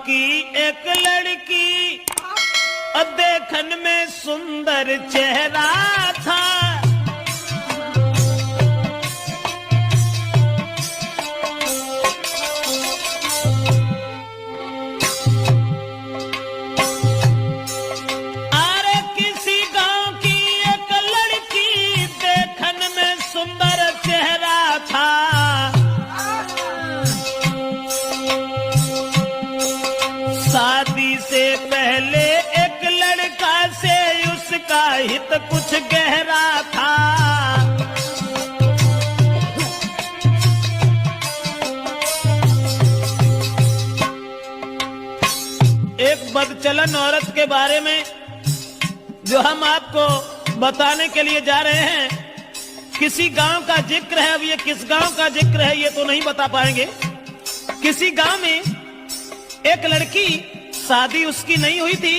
की एक लड़की देखन में सुंदर चेहरा था। अरे किसी गांव की एक लड़की देखन में सुंदर चेहरा था। शादी से पहले एक लड़का से उसका हित कुछ गहरा था। एक बदचलन औरत के बारे में जो हम आपको बताने के लिए जा रहे हैं, किसी गांव का जिक्र है। अब ये किस गांव का जिक्र है ये तो नहीं बता पाएंगे। किसी गांव में एक लड़की, शादी उसकी नहीं हुई थी,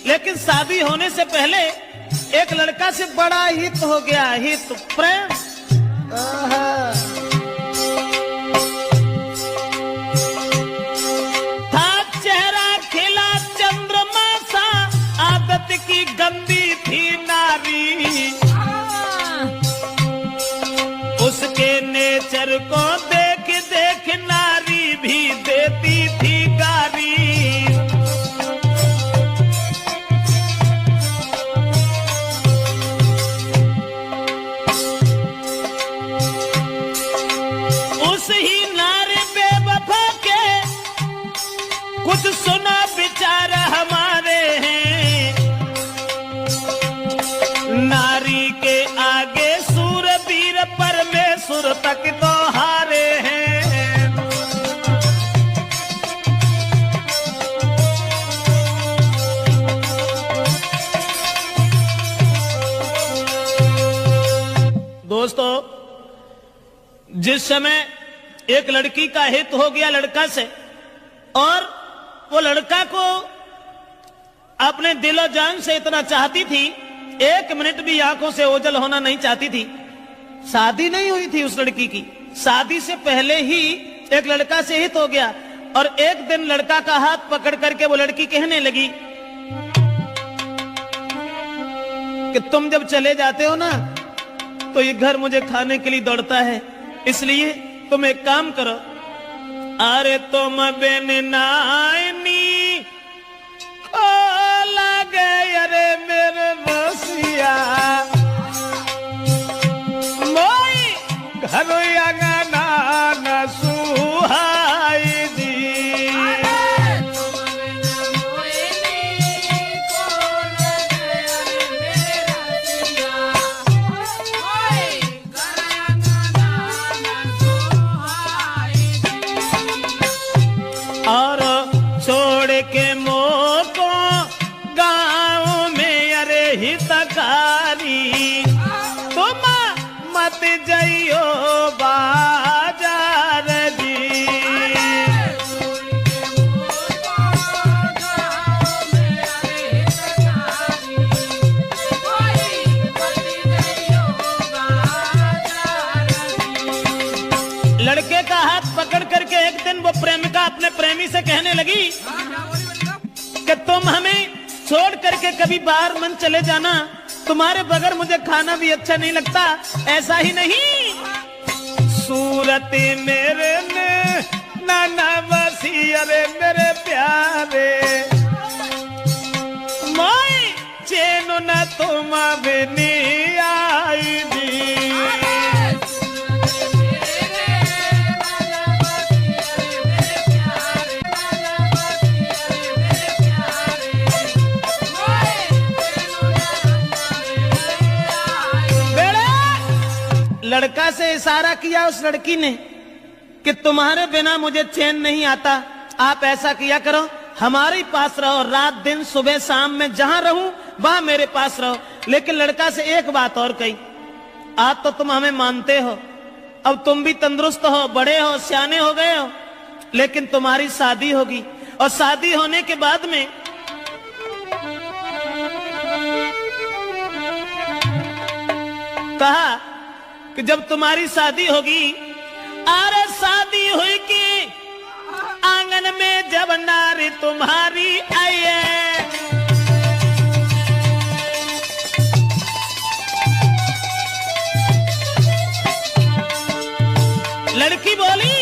लेकिन शादी होने से पहले एक लड़का से बड़ा हित हो गया, हित प्रेम। था चेहरा खिला चंद्रमा सा, आदत की गंदी थी नारी। उसके नेचर को देख देख नारी भी देती थी गारी। उस ही नारी बेवफा के कुछ सुना विचार हमारे हैं। नारी के आगे सूरवीर परमेश्वर तक तो हारे हैं। दोस्तों, जिस समय एक लड़की का हित हो गया लड़का से, और वो लड़का को अपने दिलो जान से इतना चाहती थी, एक मिनट भी आंखों से ओझल होना नहीं चाहती थी। शादी नहीं हुई थी उस लड़की की, शादी से पहले ही एक लड़का से हित हो गया। और एक दिन लड़का का हाथ पकड़ करके वो लड़की कहने लगी कि तुम जब चले जाते हो ना तो ये घर मुझे खाने के लिए दौड़ता है, इसलिए तुम एक काम करो, अरे तुम बिन नानी खोला गए, अरे मेरे रसिया मोई घर अंगना न सुहाई दी। और छोड़ के मोर को गाँव में अरे हितकारी, तुम मत जाइयो बाजार जी। लड़के का हाथ पकड़ करके एक दिन वो प्रेमिका अपने प्रेमी से कहने लगी कि तुम हमें छोड़ करके कभी बाहर मन चले जाना, तुम्हारे बगैर मुझे खाना भी अच्छा नहीं लगता। ऐसा ही नहीं, सूरत मेरे ने नाना बसी, अरे मेरे प्यारे मोई चैन न तुम बिनी आई दी। लड़का से इशारा किया उस लड़की ने कि तुम्हारे बिना मुझे चैन नहीं आता, आप ऐसा किया करो, हमारे पास रहो, रात दिन सुबह शाम में जहां रहूं वहां मेरे पास रहो। लेकिन लड़का से एक बात और कही, आज तो तुम हमें मानते हो, अब तुम भी तंदुरुस्त हो, बड़े हो, सियाने हो गए हो, लेकिन तुम्हारी शादी होगी, और शादी होने के बाद में कहा कि जब तुम्हारी शादी होगी, अरे शादी हुई कि आंगन आंगन में जब नारी तुम्हारी आए, लड़की बोली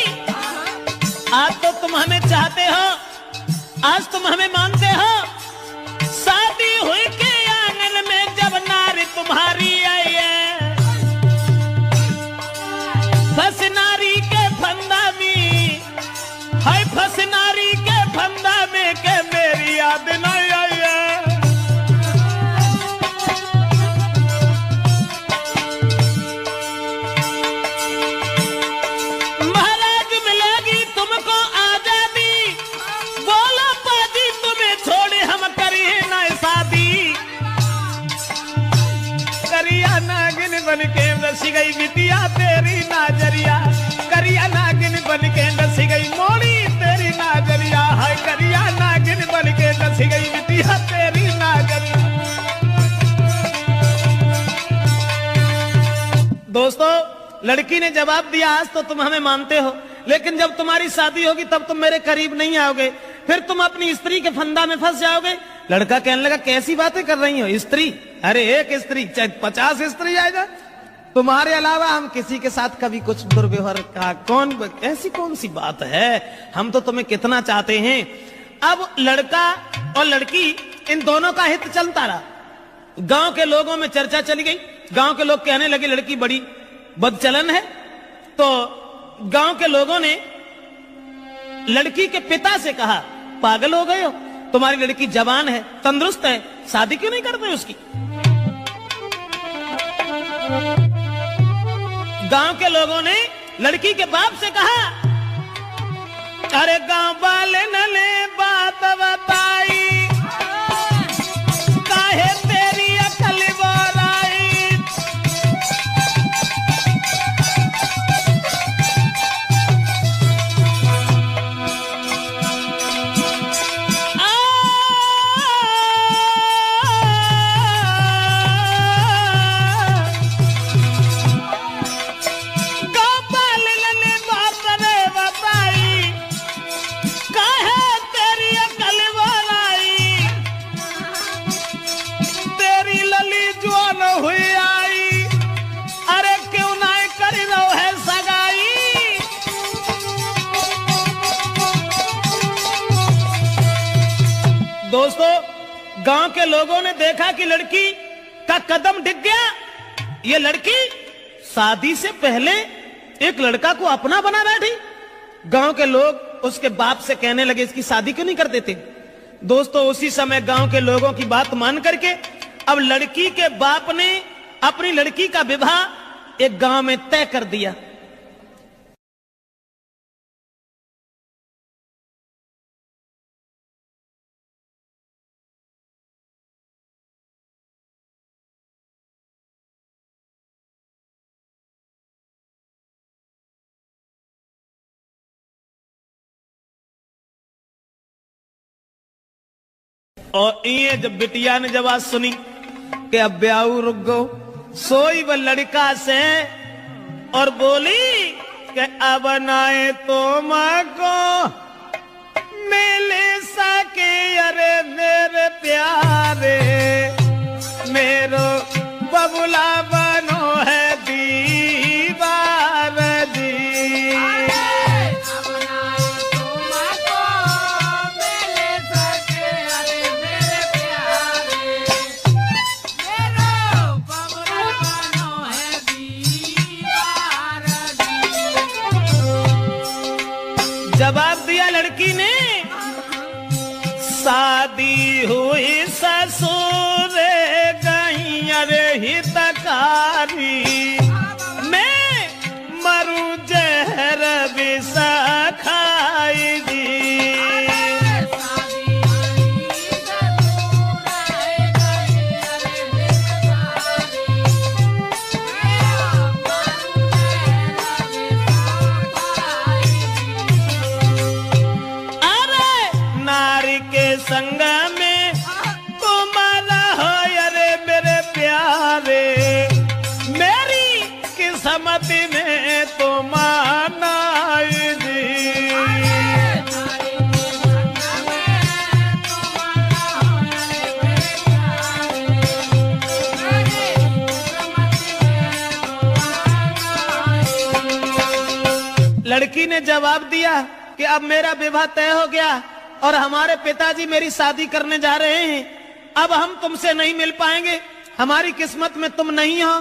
आज तो तुम हमें चाहते हो, आज तुम हमें मानते हो, शादी हुई के आंगन में जब नारी तुम्हारी आई है, फंस नारी के फंदा में, हाय फंस नारी के फंदा में के मेरी याद नहीं आई है। महाराज मिलेगी तुमको आजादी, बोलो पाजी तुम्हें छोड़े हम करिए ना शादी। करिया नागिन बन के रस गई बिटिया तेरी नाजरिया, करिया नागिन बन के रस गई मोड़ी तेरी नाजरिया, हाय करिया नागिन बन के रस गई बिटिया तेरी नाजरिया। दोस्तों लड़की ने जवाब दिया आज तो तुम हमें मानते हो, लेकिन जब तुम्हारी शादी होगी तब तुम मेरे करीब नहीं आओगे, फिर तुम अपनी स्त्री के फंदा में फंस जाओगे। लड़का कहने लगा कैसी बातें कर रही हो, स्त्री? अरे एक स्त्री चाहे 50 स्त्री आएगा, तुम्हारे अलावा हम किसी के साथ कभी कुछ दुर्व्यवहार का कौन, ऐसी कौन सी बात है, हम तो तुम्हें कितना चाहते हैं। अब लड़का और लड़की इन दोनों का हित चलता रहा, गांव के लोगों में चर्चा चली गई, गांव के लोग कहने लगे लड़की बड़ी बदचलन है। तो गांव के लोगों ने लड़की के पिता से कहा पागल हो गए हो, तुम्हारी लड़की जवान है, तंदुरुस्त है, शादी क्यों नहीं करते उसकी। गांव के लोगों ने लड़की के बाप से कहा अरे गांव वाले ने बात बताई, काहे तेरी अकल बोलाई। दोस्तों गांव के लोगों ने देखा कि लड़की का कदम डिग गया, ये लड़की शादी से पहले एक लड़का को अपना बना बैठी। गांव के लोग उसके बाप से कहने लगे इसकी शादी क्यों नहीं कर देते। दोस्तों उसी समय गांव के लोगों की बात मान करके अब लड़की के बाप ने अपनी लड़की का विवाह एक गांव में तय कर दिया। और ये जब बिटिया ने जब आज सुनी कि अब ब्याह रुक गो, सोई वह लड़का से और बोली कि अब नाए तो माँ को मिले सके, अरे मेरे प्यारे मेरो बबुला बनो है दीवार जी। जवाब दिया लड़की ने शादी हुई ससुर गई अरे हितकारी, मैं मरू जहर विष खाई दी। संग में तुम्हारा हो अरे मेरे प्यारे, मेरी किस्मत में तुम आना दी। लड़की ने जवाब दिया कि अब मेरा विवाह तय हो गया और हमारे पिताजी मेरी शादी करने जा रहे हैं। अब हम तुमसे नहीं मिल पाएंगे, हमारी किस्मत में तुम नहीं हो,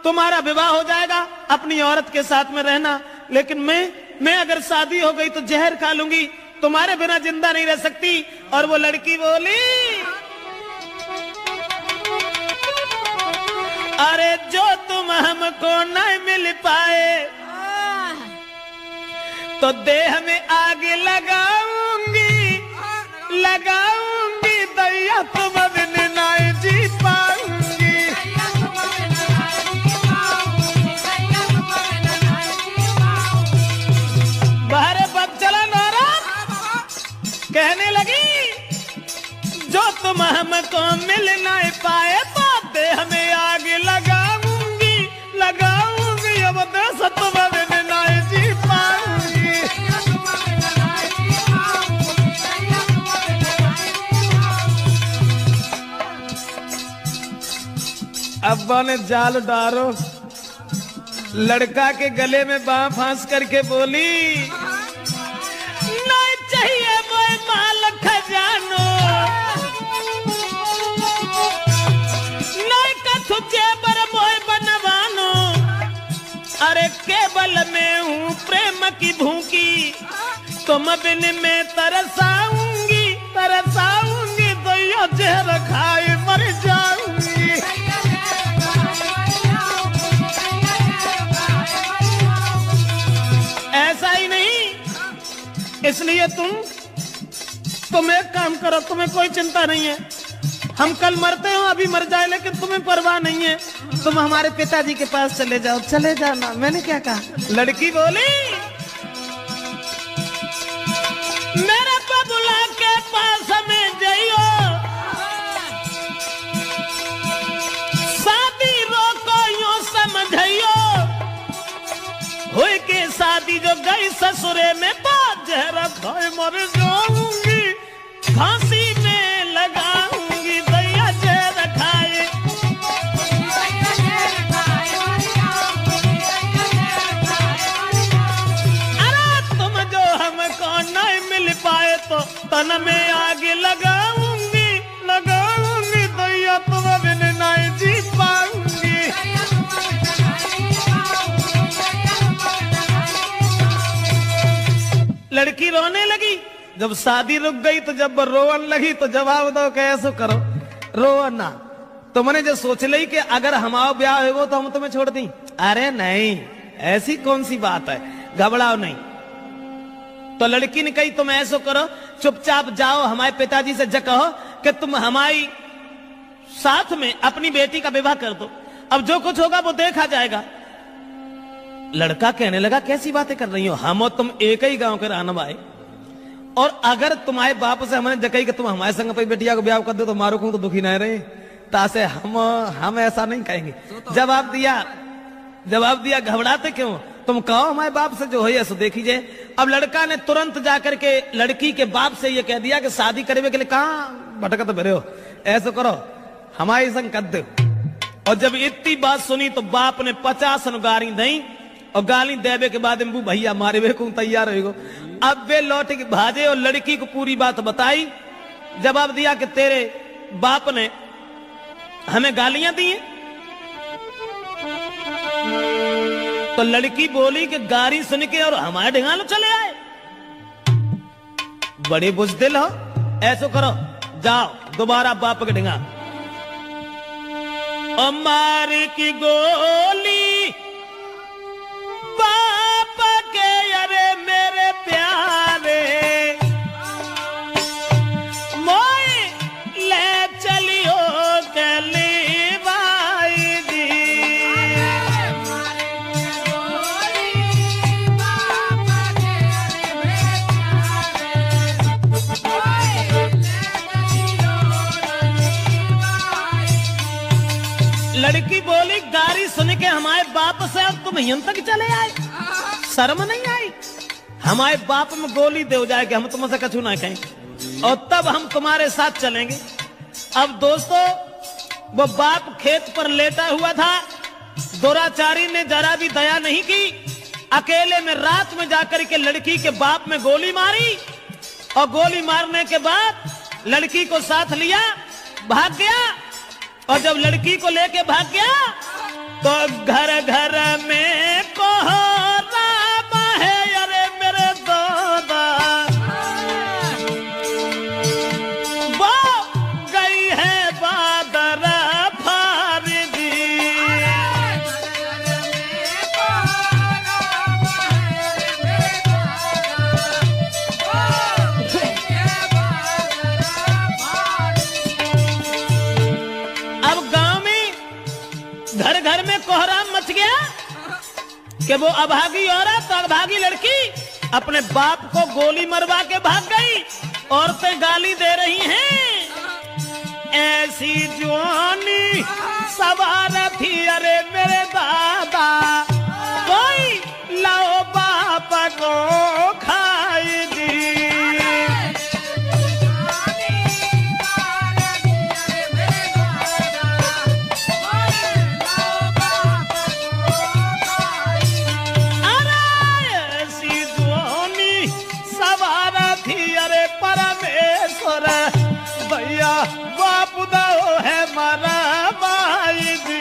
तुम्हारा विवाह हो जाएगा, अपनी औरत के साथ में रहना, लेकिन मैं अगर शादी हो गई तो जहर खा लूंगी, तुम्हारे बिना जिंदा नहीं रह सकती। और वो लड़की बोली, अरे जो तुम हमको नहीं मिल पाए तो देह में आग लगाऊंगी, लगाऊंगी, दैया तुम बिन नहीं जी पाऊंगी। बाहर पग चला नारा कहने लगी, जो तुम हमको मिल नहीं पाए तो देह में आग लगाऊंगी, लगाऊंगी, अब देश तुम बिन नहीं जी पाऊंगी। अब्बा ने जाल डारो, लड़का के गले में बांह फांस करके बोली, नहीं चाहिए मोए माल खजानो, नहीं कथु जेबर मोए बनवानो, अरे केवल मैं हूँ प्रेम की भूखी, तुम बिन में तरसाऊंगी, तरसाऊंगी, दैया जहर खाए मर जाऊंगी। ऐसा ही नहीं, इसलिए तुम एक काम करो, तुम्हें कोई चिंता नहीं है, हम कल मरते हो, अभी मर जाए, लेकिन तुम्हें परवाह नहीं है, तुम हमारे पिताजी के पास चले जाओ, चले जाना। मैंने क्या कहा? लड़की बोली, मेरे बबुला के पास में जाइयो, शादी रोको यूं समझियो, हुई के शादी जो गई ससुरे में तो जहर खाए मर जाऊंगी, फांसी में लगाऊंगी, दैया जहर खाए। अरे तुम जो हमको नहीं मिल पाए तो तन में आग लगाऊंगी, लगाऊंगी, दैया तुम बिन नहीं जी पाऊंगी। लड़की रोने लगी, जब शादी रुक गई तो जब रोवन लगी तो जवाब दो कैसे करो, रो ना, तुमने जो सोच ली कि अगर हमारा ब्याह होगा तो हम तुम्हें छोड़ दी, अरे नहीं, ऐसी कौन सी बात है, घबराओ नहीं। तो लड़की ने कही, तुम ऐसा करो, चुपचाप जाओ, हमारे पिताजी से कहो कि तुम हमारी साथ में अपनी बेटी का विवाह कर दो, अब जो कुछ होगा वो देखा जाएगा। लड़का कहने लगा, कैसी बातें कर रही हो, हम और तुम एक ही गांव के रहने वाले, और अगर तुम्हारे बाप से हमने जकई कि तुम हमारे संग अपनी बेटिया को ब्याह कर दो तो मारो को तो दुखी नहीं रहे, तासे हम ऐसा नहीं कहेंगे। जवाब दिया, घबराते क्यों, तुम कहो हमारे बाप से जो है सो देखिए। अब लड़का ने तुरंत जाकर के लड़की के बाप से ये कह दिया कि शादी करने के लिए कहां भटकत भरे हो, ऐसा करो हमारे संग कर दो। और जब इतनी बात सुनी तो बाप ने 50 गाली दी, और गाली देवे के बाद भैया मारे वे को तैयार हो। अब वे लौट के भाजे और लड़की को पूरी बात बताई, जवाब दिया कि तेरे बाप ने हमें गालियां दी हैं। तो लड़की बोली कि गाली सुन के और हमारे ढिंगालो चले आए, बड़े बुजदिल हो, ऐसो करो जाओ दोबारा बाप के ढिंगा, और मार की गोली बाप के, अरे मेरे प्यारे मोए ले चलियो गली भाई दी। लड़की बोली, गाली सुन के हमारे बाप से अब तुम यहां तक चले आए, शर्म नहीं आई, हमारे बाप में गोली दे जाए कि हम तुमसे कछु ना कहें और तब हम तुम्हारे साथ चलेंगे। अब दोस्तों वो बाप खेत पर लेटा हुआ था, दुराचारी ने जरा भी दया नहीं की, अकेले में रात में जाकर के लड़की के बाप में गोली मारी और गोली मारने के बाद लड़की को साथ लिया, भाग गया। और जब लड़की को लेके भाग गया तो घर घर में कोहराम है, अरे मेरे दादा वो गई है बादर फारिदी। अब गांव में घर घर में कोहराम मच गया कि वो अभागी औरत, अभागी लड़की अपने बाप को गोली मरवा के भाग गई। औरतें गाली दे रही हैं, ऐसी जवानी सवार थी, अरे मेरे दादा कोई लाओ बाप को खाई दी। भैया बाप दो है मारा माई दी।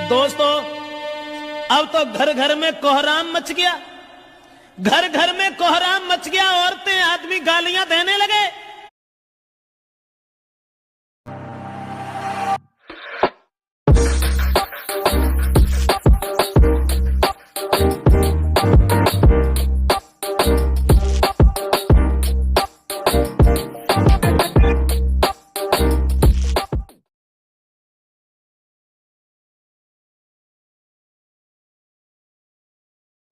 दोस्तों, अब तो घर घर में कोहराम मच गया, घर घर में कोहराम मच गया। औरतें आदमी गालियां देने लगे।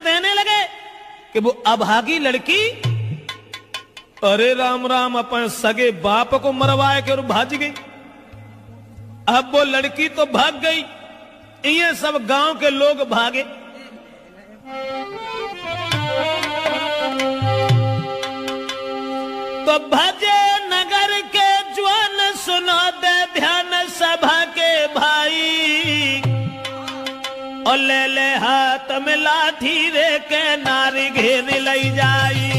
देने लगे कि वो अभागी लड़की, अरे राम राम, अपन सगे बाप को मरवाए के और भाग गई। अब वो लड़की तो भाग गई, ये सब गांव के लोग भागे। तो भजे नगर के ज्वान सुनो दे ध्यान सभा के भाई, और ले ले हाथ में लाठी रे के नारी घेर लई जाई।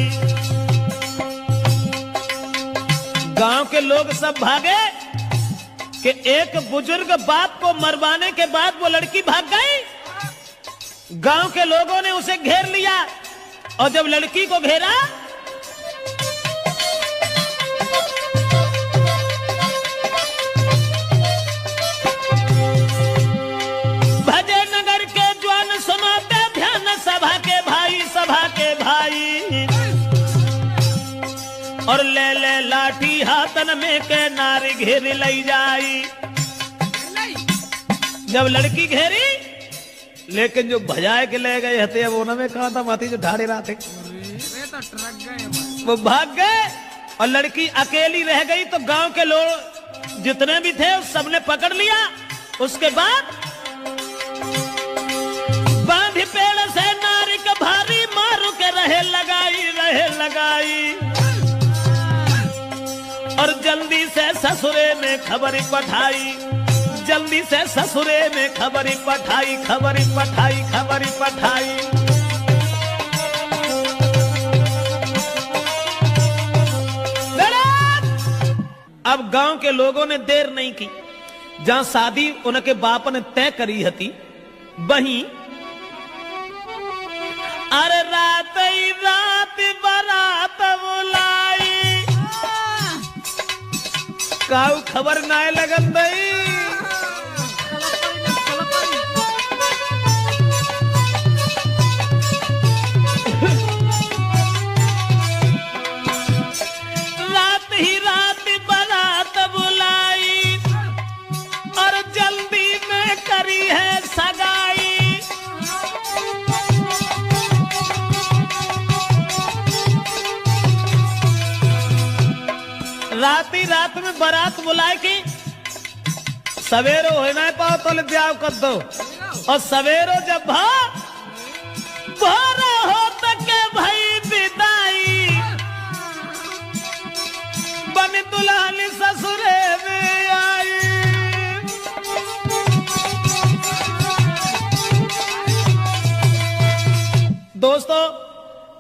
गांव के लोग सब भागे कि एक बुजुर्ग बाप को मरवाने के बाद वो लड़की भाग गई। गांव के लोगों ने उसे घेर लिया और जब लड़की को घेरा और ले ले लाठी हाथन में के नारी घेर लई जाई। जब लड़की घेरी, लेकिन जो भजाए के ले गए हते वो में कहा था माथी जो ढाड़े रहा थे वो भाग गए और लड़की अकेली रह गई। तो गांव के लोग जितने भी थे सबने पकड़ लिया। उसके बाद बांधी पेड़ से नारी के भारी मारू के रहे लगाई और जल्दी से ससुरे में खबरी पठाई, जल्दी से ससुरे में खबरी पठाई। अब गांव के लोगों ने देर नहीं की। जहां शादी उनके बाप ने तय करी हती, वहीं अरे रात ही रात बारात बुलाई, काऊ खबर नाय लगन दई। रात ही रात बारात बुलाई और जल्दी में करी है सगाई। रात में बारात बुलाए कि सवेरो हो ना पाओ तो ब्याह कर दो। और सवेरो जब भोर हो तक के भाई विदाई ससुरे में आई। दोस्तों,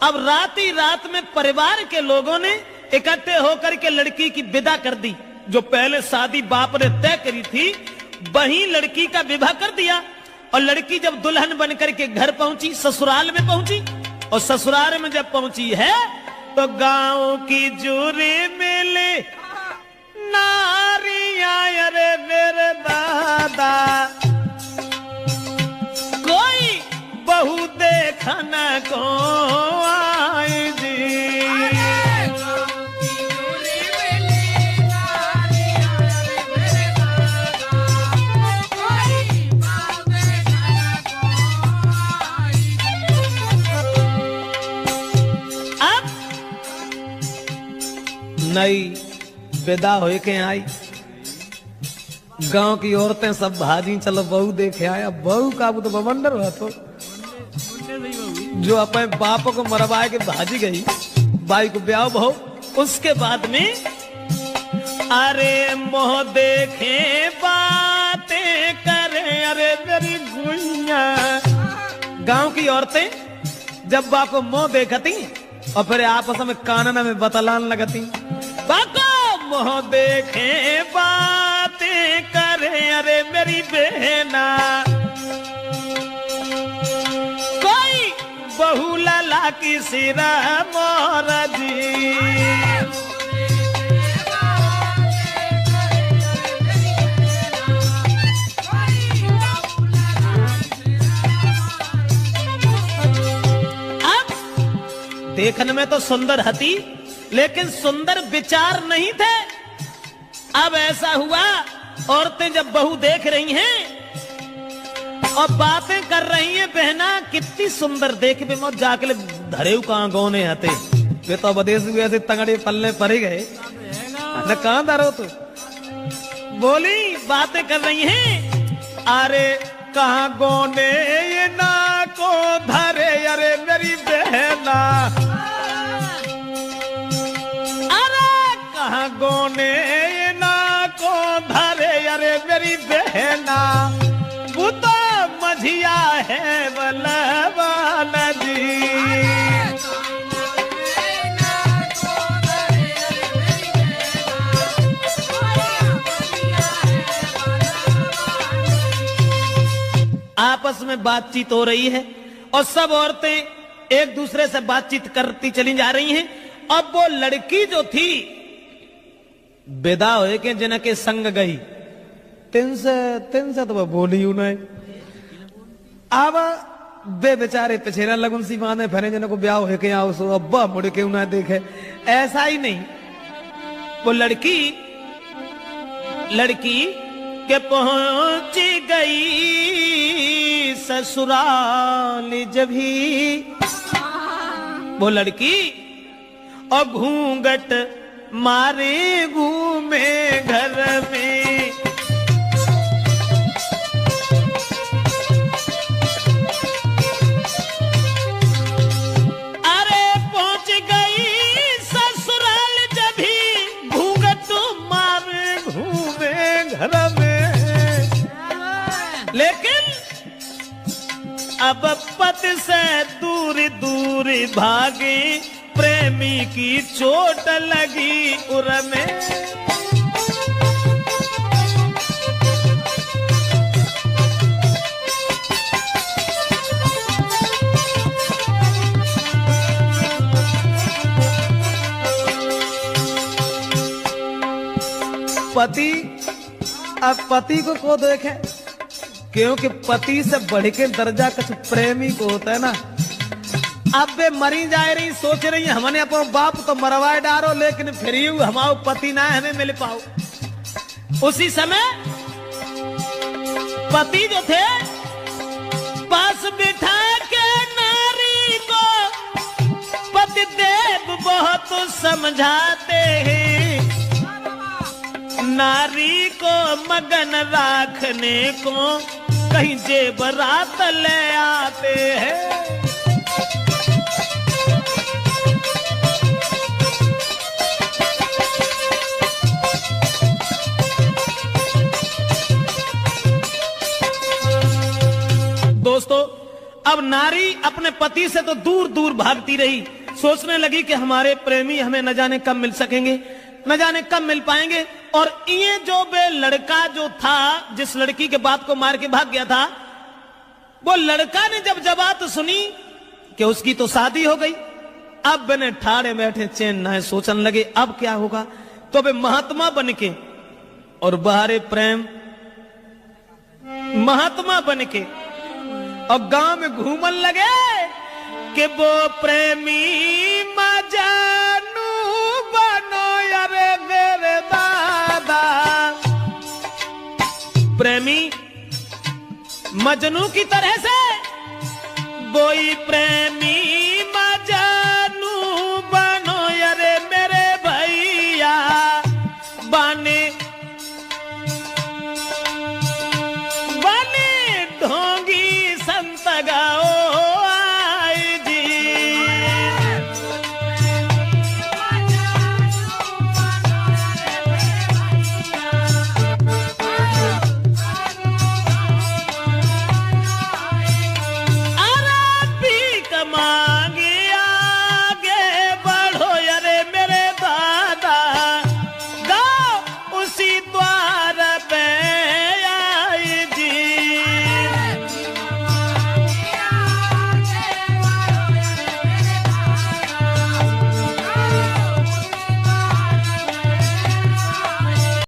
अब रात ही रात में परिवार के लोगों ने इकट्ठे होकर के लड़की की विदा कर दी। जो पहले शादी बाप ने तय करी थी, वहीं लड़की का विवाह कर दिया। और लड़की जब दुल्हन बनकर के घर पहुंची, ससुराल में पहुंची, और ससुराल में जब पहुंची है तो गांव की जूरी मिली नारियां, अरे मेरे दादा कोई बहू देखन को आई जी। नई विदा होए के आई, गांव की औरतें सब भाजी, चलो बहू देखे आया। बहू का तो बवंडर हुआ, तो जो अपने बाप को मरवाए के भाजी गई, बाई को ब्याह बहू। उसके बाद में अरे मोह देखे बातें करे, अरे मेरी गुइया। गांव की औरतें जब बाप को मोह देखती और फिर आपस में कानन में बतलान लगती, बाको मोह देखे बातें करे, अरे मेरी बहना कोई बहू लाला की सिरा मोरा जी। अब देखने में तो सुंदर हती, लेकिन सुंदर विचार नहीं थे। अब ऐसा हुआ, औरतें जब बहू देख रही हैं और बातें कर रही हैं, बहना कितनी सुंदर देख पे मत जाके धरे कहां गौने आते वे तो विदेश में ऐसे तंगड़े पल्ले पड़े गए न, कहां धरो तो बोली बातें कर रही हैं। अरे कहां गौने ये ना को धरे, अरे मेरी बहना गोने ना को धरे, अरे मेरी बहना वो तो मझिया है बलवान जी। आपस में बातचीत हो रही है और सब औरतें एक दूसरे से बातचीत करती चली जा रही हैं। अब वो लड़की जो थी विदा होए के जिन के संग गई, तिन से तो बोली नहीं। अब बे बेचारे पिछेरा लगुन सी बांधे फिरे जिन को ब्याह होए के आओ सो अब्बा मुड़ के उन्हें देखे। ऐसा ही नहीं, वो लड़की के पहुंच गई ससुराल जब ही वो लड़की और घूंघट मारे घूमे घर में। अरे पहुंच गई ससुराल जब ही घूंघट मारे घूमे घर में। लेकिन अब पति से दूर दूर भागे, प्रेमी की चोट लगी उर में। पति अब पति को देखे, क्योंकि पति से बढ़ के दर्जा कुछ प्रेमी को होता है ना। अब वे मरी जा रही, सोच रही है हमने अपना बाप तो मरवाए डारो, लेकिन फिर हमारा पति ना हमें मिल पाओ। उसी समय पति जो थे पास बिठा के नारी को पति देव बहुत समझाते हैं। नारी को मगन रखने को कहीं जेवरात ले आते हैं। अब नारी अपने पति से तो दूर दूर भागती रही, सोचने लगी कि हमारे प्रेमी हमें न जाने कब मिल सकेंगे, न जाने कब मिल पाएंगे। और ये जो बे लड़का जो था, जिस लड़की के बाप को मार के भाग गया था, वो लड़का ने जब बात सुनी कि उसकी तो शादी हो गई, अब बने ठाड़े बैठे चैन न है, सोचने लगे अब क्या होगा। तो वे महात्मा बन के और बहारे प्रेम महात्मा बन के और गांव में घूमन लगे कि वो प्रेमी मजनू बनो यारे मेरे दादा। प्रेमी मजनू की तरह से कोई प्रेमी मजनू बनो यारे मेरे भैया बने ढोंगी संत गाओ आई जी। अरबी कमांगे आगे बढ़ो यारे मेरे दादा, गाओ उसी द्वार